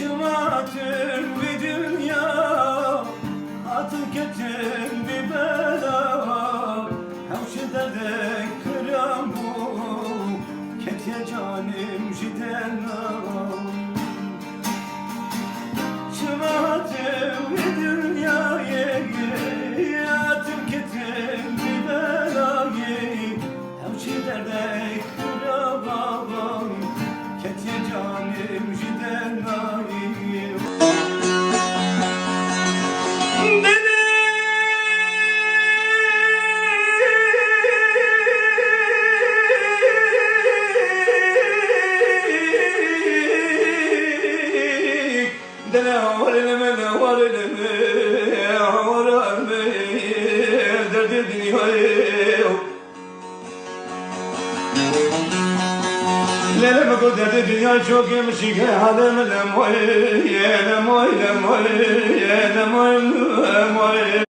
Şımatır bir dünya, atın ketin bir bela. Hemşi derde kıram bu, ketiye canım jidena. Şımatır bir dünya, atın ketin bir bela. Hemşi derde kıram, ketiye canım jidena. Lele bako derdi dünya çok yemiş ki halim lemoy, lemoy, lemoy, lemoy, lemoy.